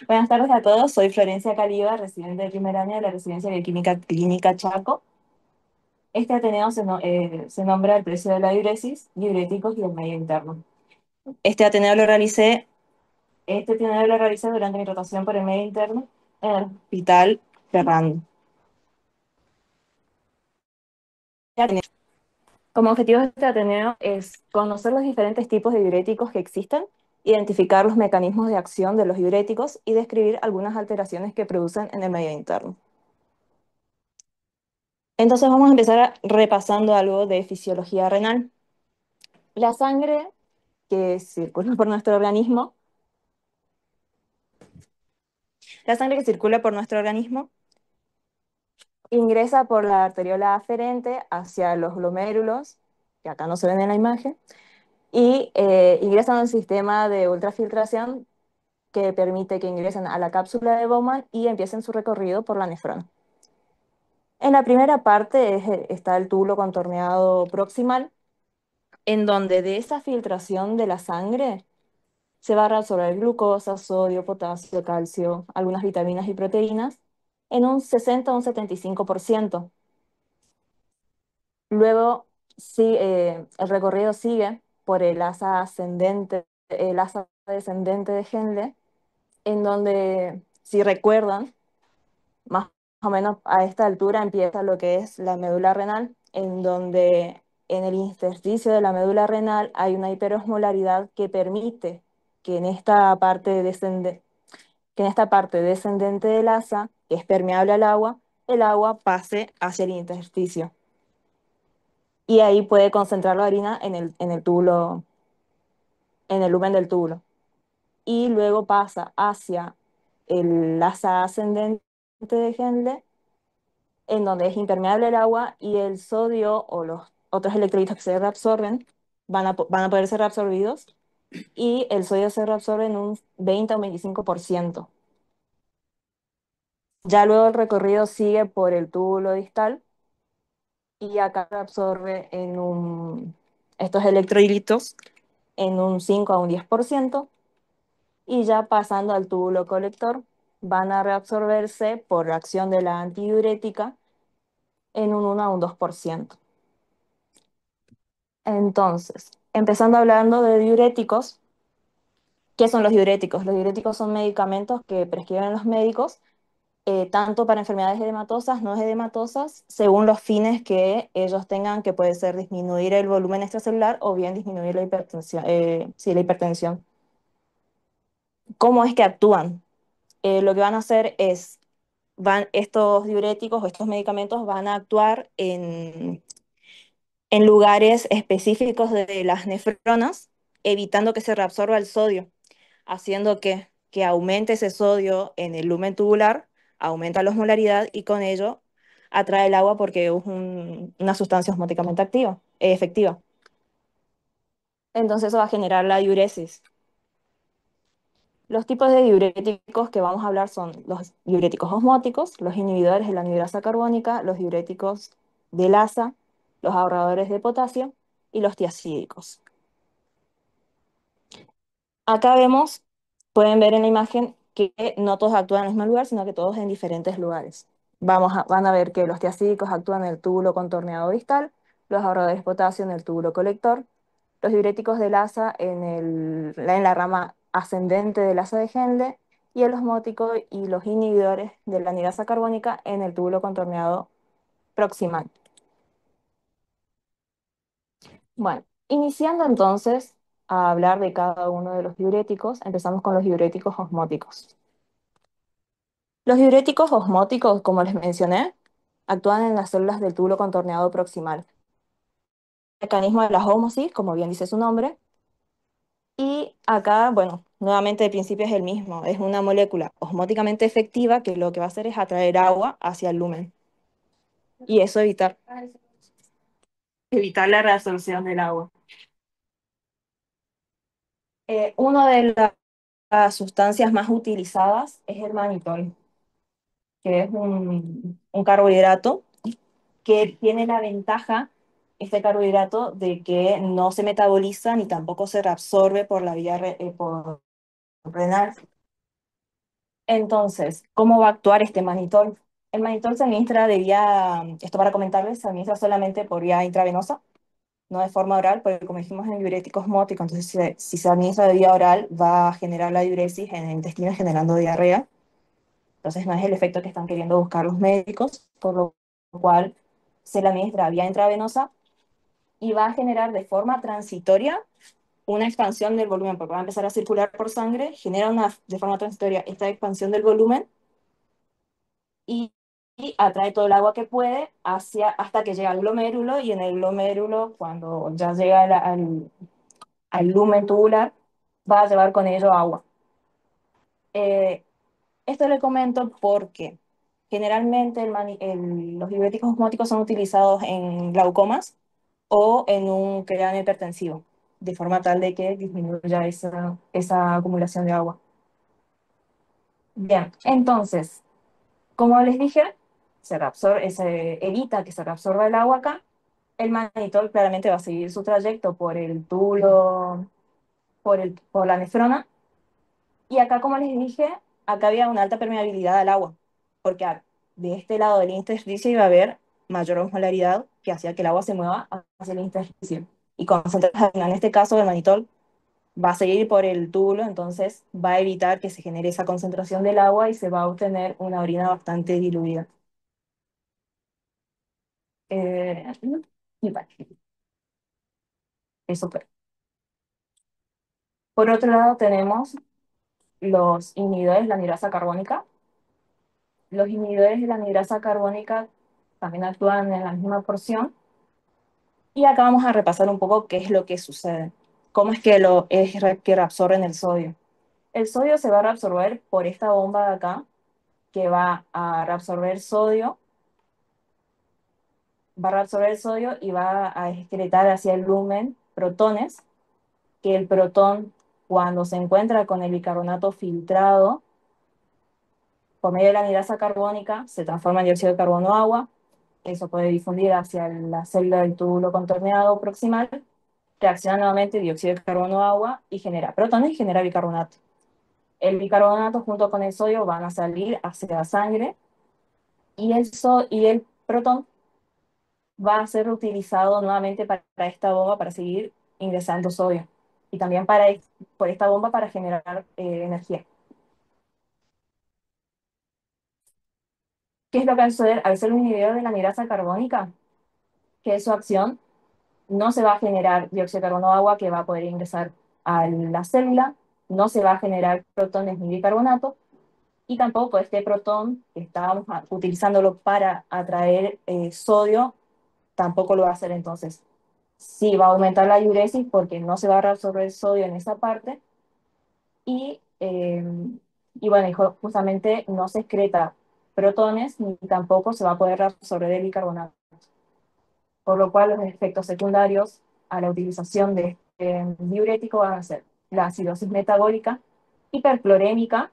Buenas tardes a todos, soy Florencia Caliba, residente de primer año de la Residencia de Química Clínica Chaco. Este Ateneo se nombra el precio de la diuresis, diuréticos y el medio interno. Este Ateneo lo realicé, este Ateneo lo realicé durante mi rotación por el medio interno en el Hospital Ferrando. Como objetivo de este Ateneo es conocer los diferentes tipos de diuréticos que existen, identificar los mecanismos de acción de los diuréticos y describir algunas alteraciones que producen en el medio interno. Entonces vamos a empezar repasando algo de fisiología renal. La sangre que circula por nuestro organismo, la sangre que circula por nuestro organismo ingresa por la arteriola aferente hacia los glomérulos, que acá no se ven en la imagen, y ingresan al sistema de ultrafiltración que permite que ingresen a la cápsula de Bowman y empiecen su recorrido por la nefrona. En la primera parte está el túbulo contorneado proximal, en donde de esa filtración de la sangre se va a reabsorber glucosa, sodio, potasio, calcio, algunas vitaminas y proteínas en un 60 o un 75%. Luego el recorrido sigue por el asa descendente de Henle, en donde, si recuerdan, más o menos a esta altura empieza lo que es la médula renal, en donde en el intersticio de la médula renal hay una hiperosmolaridad que permite que en esta parte descendente del asa, que es permeable al agua, el agua pase hacia el intersticio. Y ahí puede concentrar la orina en el túbulo, en el lumen del túbulo. Y luego pasa hacia el asa ascendente de Henle, en donde es impermeable el agua y el sodio o los otros electrolitos que se reabsorben van a poder ser reabsorbidos y el sodio se reabsorbe en un 20 o 25%. Ya luego el recorrido sigue por el túbulo distal y acá se absorbe estos electrolitos en un 5 a un 10% y ya pasando al túbulo colector van a reabsorberse por la acción de la antidiurética en un 1 a un 2%. Entonces, empezando hablando de diuréticos, ¿qué son los diuréticos? Los diuréticos son medicamentos que prescriben los médicos tanto para enfermedades edematosas, no edematosas, según los fines que ellos tengan, que puede ser disminuir el volumen extracelular o bien disminuir la hipertensión. Sí, la hipertensión. ¿Cómo es que actúan? Lo que van a hacer es, estos diuréticos o estos medicamentos van a actuar en lugares específicos de las nefronas, evitando que se reabsorba el sodio, haciendo que aumente ese sodio en el lumen tubular, aumenta la osmolaridad y con ello atrae el agua porque es una sustancia osmóticamente efectiva. Entonces eso va a generar la diuresis. Los tipos de diuréticos que vamos a hablar son los diuréticos osmóticos, los inhibidores de la anhidrasa carbónica, los diuréticos de asa, los ahorradores de potasio y los tiacídicos. Acá vemos, pueden ver en la imagen que no todos actúan en el mismo lugar, sino que todos en diferentes lugares. Van a ver que los tiacídicos actúan en el túbulo contorneado distal, los ahorradores de potasio en el túbulo colector, los diuréticos del asa en la rama ascendente del asa de Henle y el osmótico y los inhibidores de la anhidrasa carbónica en el túbulo contorneado proximal. Bueno, iniciando entonces a hablar de cada uno de los diuréticos, empezamos con los diuréticos osmóticos. Los diuréticos osmóticos, como les mencioné, actúan en las células del túbulo contorneado proximal. El mecanismo de la ósmosis, como bien dice su nombre, y acá, bueno, nuevamente el principio es el mismo, es una molécula osmóticamente efectiva que lo que va a hacer es atraer agua hacia el lumen y eso evitar la reabsorción del agua. Una de las sustancias más utilizadas es el manitol, que es un carbohidrato que tiene la ventaja, este carbohidrato, de que no se metaboliza ni tampoco se reabsorbe por la vía por renal. Entonces, ¿cómo va a actuar este manitol? El manitol se administra de vía, esto para comentarles, se administra solamente por vía intravenosa, no de forma oral, porque como dijimos en diurético osmótico, entonces si se administra de vía oral va a generar la diuresis en el intestino generando diarrea. Entonces no es el efecto que están queriendo buscar los médicos, por lo cual se la administra vía intravenosa y va a generar de forma transitoria una expansión del volumen, porque va a empezar a circular por sangre, genera de forma transitoria esta expansión del volumen y, y atrae todo el agua que puede hasta que llega al glomérulo y en el glomérulo, cuando ya llega al lumen tubular, va a llevar con ello agua. Eh, Esto le comento porque generalmente los diuréticos osmóticos son utilizados en glaucomas o en un cráneo hipertensivo, de forma tal de que disminuya esa acumulación de agua. Bien, entonces, como les dije, se evita que se reabsorba el agua acá. El mannitol claramente va a seguir su trayecto por el túbulo, por la nefrona. Y acá, como les dije, acá había una alta permeabilidad al agua, porque de este lado del intersticio iba a haber mayor osmolaridad que hacía que el agua se mueva hacia el intersticio. Y concentración, en este caso, el mannitol va a seguir por el túbulo, entonces va a evitar que se genere esa concentración del agua y se va a obtener una orina bastante diluida. Eh, y bueno, eso. Por otro lado, tenemos los inhibidores de la anhidrasa carbónica. Los inhibidores de la anhidrasa carbónica también actúan en la misma porción. Y acá vamos a repasar un poco qué es lo que sucede. Cómo es que que reabsorben el sodio. El sodio se va a reabsorber por esta bomba de acá, que va a reabsorber sodio, va a reabsorber el sodio y va a excretar hacia el lumen protones, que el protón, cuando se encuentra con el bicarbonato filtrado, por medio de la anhidrasa carbónica, se transforma en dióxido de carbono agua. Eso puede difundir hacia la célula del túbulo contorneado proximal, reacciona nuevamente dióxido de carbono agua y genera protones y genera bicarbonato. El bicarbonato junto con el sodio van a salir hacia la sangre y el protón va a ser utilizado nuevamente para esta bomba para seguir ingresando sodio y también por esta bomba para generar energía. ¿Qué es lo que va a suceder al ser un inhibidor de la anhidrasa carbónica? Que su acción no se va a generar dióxido de carbono agua que va a poder ingresar a la célula, no se va a generar protones ni bicarbonato, y tampoco este protón que estábamos utilizándolo para atraer sodio, tampoco lo va a hacer entonces. Sí va a aumentar la diuresis porque no se va a reabsorber sodio en esa parte, y, eh, y bueno, justamente no se excreta protones ni tampoco se va a poder reabsorber el bicarbonato, por lo cual los efectos secundarios a la utilización de este diurético van a ser la acidosis metabólica, hiperclorémica,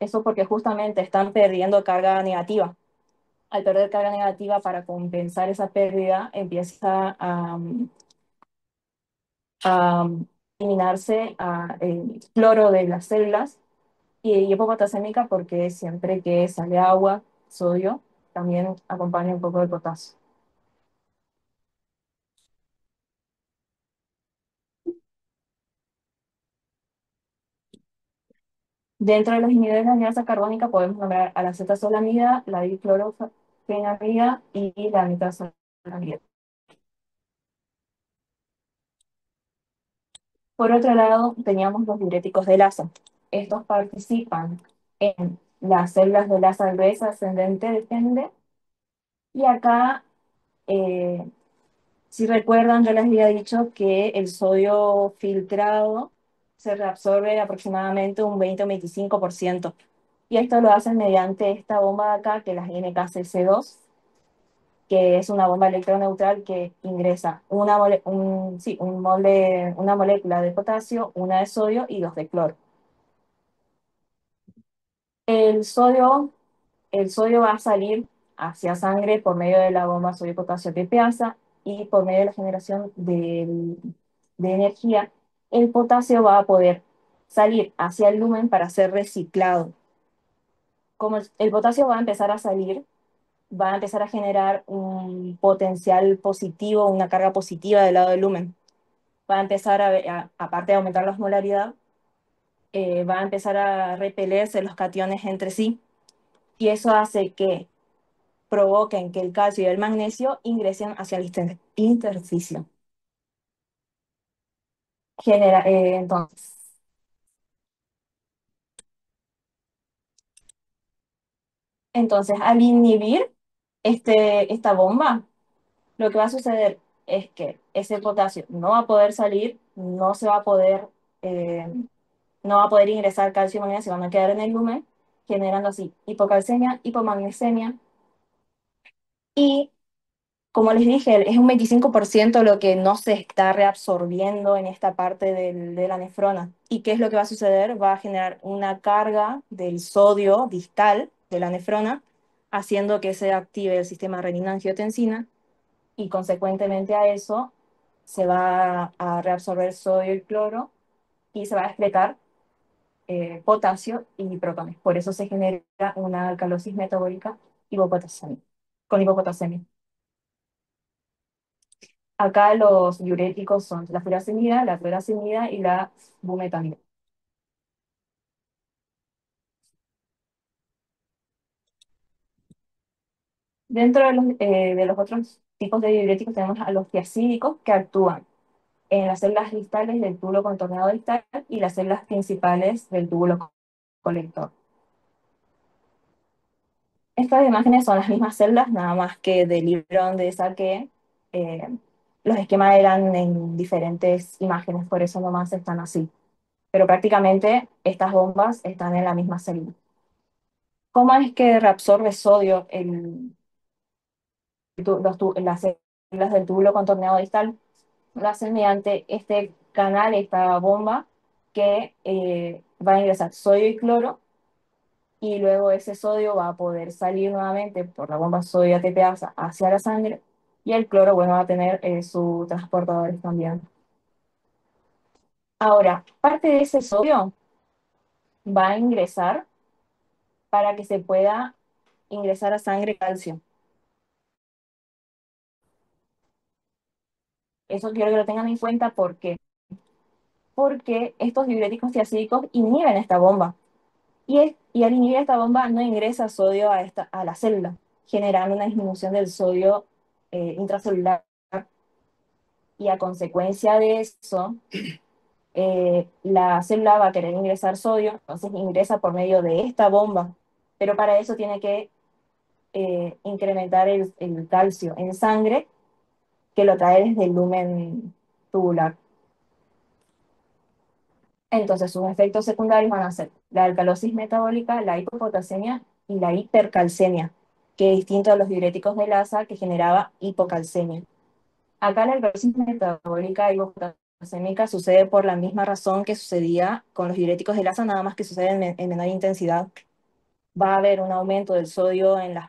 eso porque justamente están perdiendo carga negativa. Al perder carga negativa, para compensar esa pérdida, empieza a eliminarse el cloro de las células, y hipopotasémica porque siempre que sale agua, sodio, también acompaña un poco de potasio. Dentro de los inhibidores de la anhidrasa carbónica podemos nombrar a la acetazolamida, la diclorofenamida y la nitazolamida. Por otro lado, teníamos los diuréticos de Lassa. Estos participan en las células de Lassa gruesa ascendente descendente, y acá, eh, si recuerdan, yo les había dicho que el sodio filtrado se reabsorbe aproximadamente un 20 o 25%. Y esto lo hacen mediante esta bomba de acá, que es la NKCC2, que es una bomba electroneutral que ingresa una molécula de potasio, una de sodio y dos de cloro. El sodio, el sodio va a salir hacia sangre por medio de la bomba sodio-potasio PPasa, y por medio de la generación de energía, el potasio va a poder salir hacia el lumen para ser reciclado. como el potasio va a empezar a salir, va a empezar a generar un potencial positivo, una carga positiva del lado del lumen. Va a empezar aparte de aumentar la osmolaridad, va a empezar a repelerse los cationes entre sí y eso hace que provoquen que el calcio y el magnesio ingresen hacia el intersticio. Entonces, al inhibir esta bomba, lo que va a suceder es que ese potasio no va a poder salir, eh, no va a poder ingresar calcio y magnesio, van a quedar en el lumen, generando así hipocalcemia, hipomagnesemia. Y como les dije, es un 25% lo que no se está reabsorbiendo en esta parte de la nefrona. ¿Y qué es lo que va a suceder? Va a generar una carga del sodio distal de la nefrona, haciendo que se active el sistema renina-angiotensina y consecuentemente a eso se va a reabsorber sodio y cloro y se va a excretar potasio y protones. Por eso se genera una alcalosis metabólica hipopotasemia, con hipopotasemia. Acá los diuréticos son la furasemida y la bumetanida. Dentro de los otros tipos de diuréticos tenemos a los tiacídicos que actúan en las células distales del túbulo contorneado distal y las células principales del túbulo colector. Estas imágenes son las mismas células, nada más que del libro donde saqué, eh, los esquemas eran en diferentes imágenes, por eso nomás están así. Pero prácticamente estas bombas están en la misma célula. ¿Cómo es que reabsorbe sodio las células del túbulo contorneado distal? Lo hacen mediante este canal, esta bomba, que va a ingresar sodio y cloro, y luego ese sodio va a poder salir nuevamente por la bomba sodio ATPasa hacia la sangre, y el cloro, bueno, va a tener sus transportadores también. Ahora, parte de ese sodio va a ingresar para que se pueda ingresar a sangre calcio. Eso quiero que lo tengan en cuenta porque estos diuréticos tiacídicos inhiben esta bomba. Y al inhibir esta bomba no ingresa sodio a la célula, generando una disminución del sodio intracelular. Y a consecuencia de eso, la célula va a querer ingresar sodio, entonces ingresa por medio de esta bomba. Pero para eso tiene que incrementar el calcio en sangre, que lo trae desde el lumen tubular. Entonces, sus efectos secundarios van a ser la alcalosis metabólica, la hipopotasemia y la hipercalcemia, que es distinto a los diuréticos de Lassa que generaba hipocalcemia. Acá la alcalosis metabólica y hipopotasémica sucede por la misma razón que sucedía con los diuréticos de Lassa, nada más que sucede en menor intensidad. Va a haber un aumento del sodio en la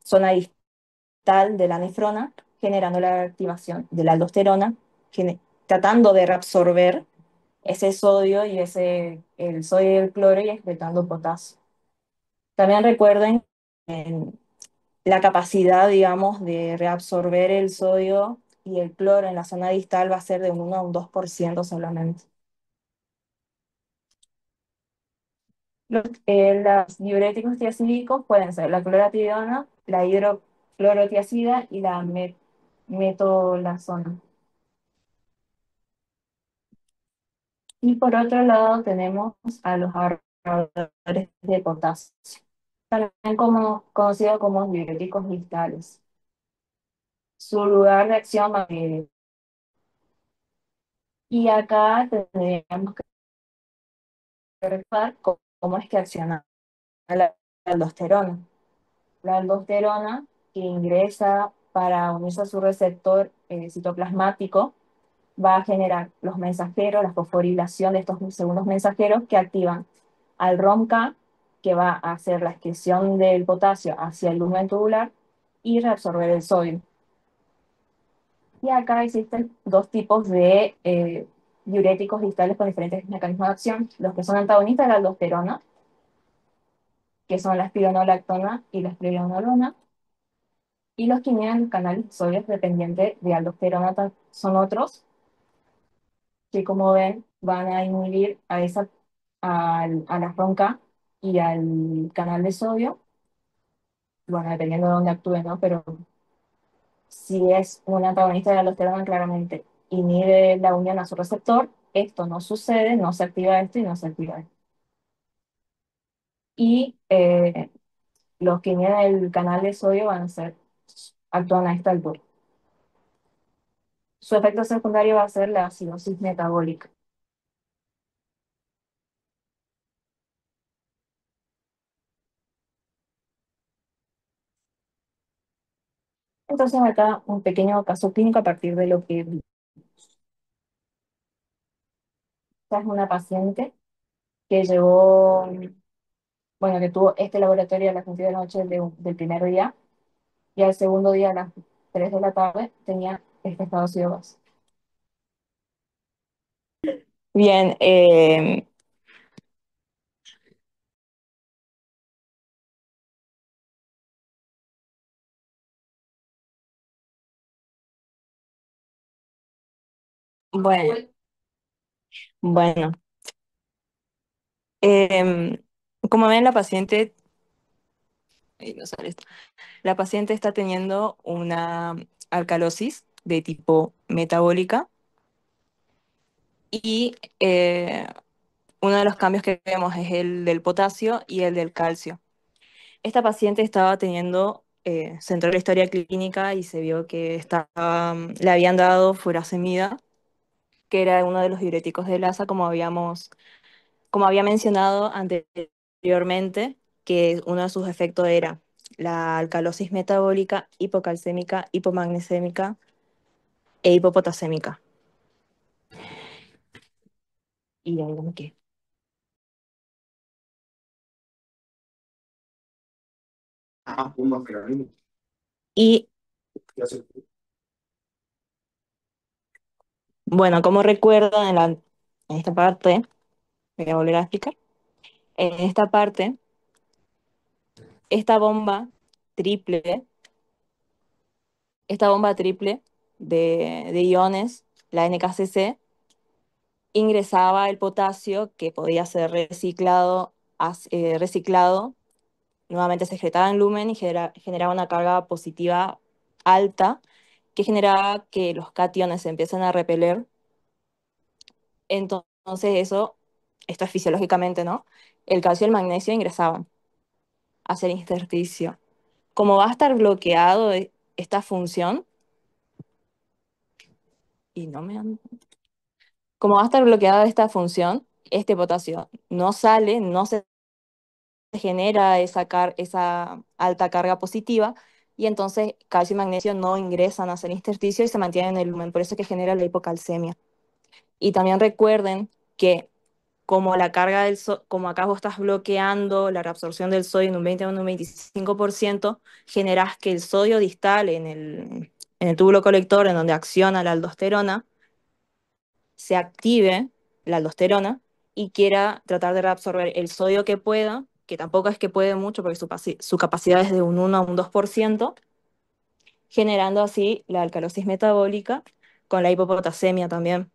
zona distal de la nefrona, generando la activación de la aldosterona, tratando de reabsorber ese sodio el sodio y el cloro y excretando potasio. También recuerden la capacidad, digamos, de reabsorber el sodio y el cloro en la zona distal va a ser de un 1 a un 2% solamente. Los diuréticos tiacídicos pueden ser la cloratidona, la hidroclorotiazida y la metolazona. Y por otro lado tenemos a los ahorradores de potasio, también conocidos como diuréticos distales. Su lugar de acción y acá tendríamos que recordar cómo es que acciona la aldosterona. La aldosterona que ingresa para unirse a su receptor citoplasmático va a generar los mensajeros, la fosforilación de estos segundos mensajeros que activan al ROMK, que va a hacer la excreción del potasio hacia el lumen tubular y reabsorber el sodio. Y acá existen dos tipos de diuréticos distales con diferentes mecanismos de acción. Los que son antagonistas de la aldosterona que son la espironolactona y la esplenonolona, y los que inhiben el canal sodio dependiente de aldosterona son otros que, como ven, van a inhibir a la ronca y al canal de sodio, bueno, dependiendo de dónde actúen, ¿no? Pero si es un antagonista de la aldosterona, claramente inhibe la unión a su receptor. Esto no sucede, no se activa esto y no se activa esto. Y los que inhiben el canal de sodio actúan a esta altura. Su efecto secundario va a ser la acidosis metabólica. Entonces acá un pequeño caso clínico a partir de lo que vi. Esta es una paciente que llevó, bueno, que tuvo este laboratorio a las 11 de la noche del primer día, y al segundo día a las 3 de la tarde tenía este estado ácido. Bien, bueno, bueno. em, Como ven, no sale esto. La paciente está teniendo una alcalosis de tipo metabólica y uno de los cambios que vemos es el del potasio y el del calcio. Esta paciente estaba teniendo, se entró en la historia clínica y se vio que le habían dado furosemida, que era uno de los diuréticos de Lassa, como había mencionado anteriormente, que uno de sus efectos era la alcalosis metabólica, hipocalcémica, hipomagnesémica e hipopotasémica. Y ahí me quedé. Y bueno, como recuerdan en esta parte, voy a volver a explicar, en esta parte, esta bomba triple, esta bomba triple de iones, la NKCC, ingresaba el potasio que podía ser reciclado, nuevamente se excretaba en lumen y generaba una carga positiva alta que generaba que los cationes se empiecen a repeler. Entonces esto es fisiológicamente, ¿no? El calcio y el magnesio ingresaban hacia el intersticio. Como va a estar bloqueado esta función, y no me han- como va a estar bloqueada esta función, este potasio no sale, no se genera esa alta carga positiva, y entonces calcio y magnesio no ingresan hacia el intersticio y se mantienen en el lumen. Por eso es que genera la hipocalcemia. Y también recuerden que como acá vos estás bloqueando la reabsorción del sodio en un 20 o un 25%, generás que el sodio distal en el túbulo colector, en donde acciona la aldosterona, se active la aldosterona y quiera tratar de reabsorber el sodio que pueda, que tampoco es que puede mucho porque su capacidad es de un 1 a un 2%, generando así la alcalosis metabólica con la hipopotasemia también.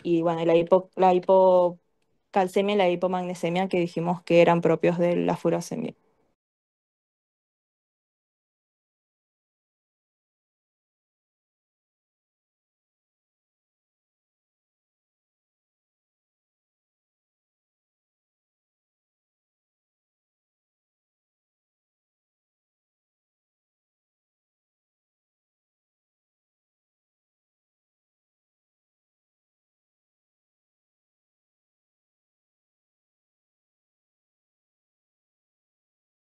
Y bueno, la hipocalcemia y la hipomagnesemia que dijimos que eran propios de la furosemia.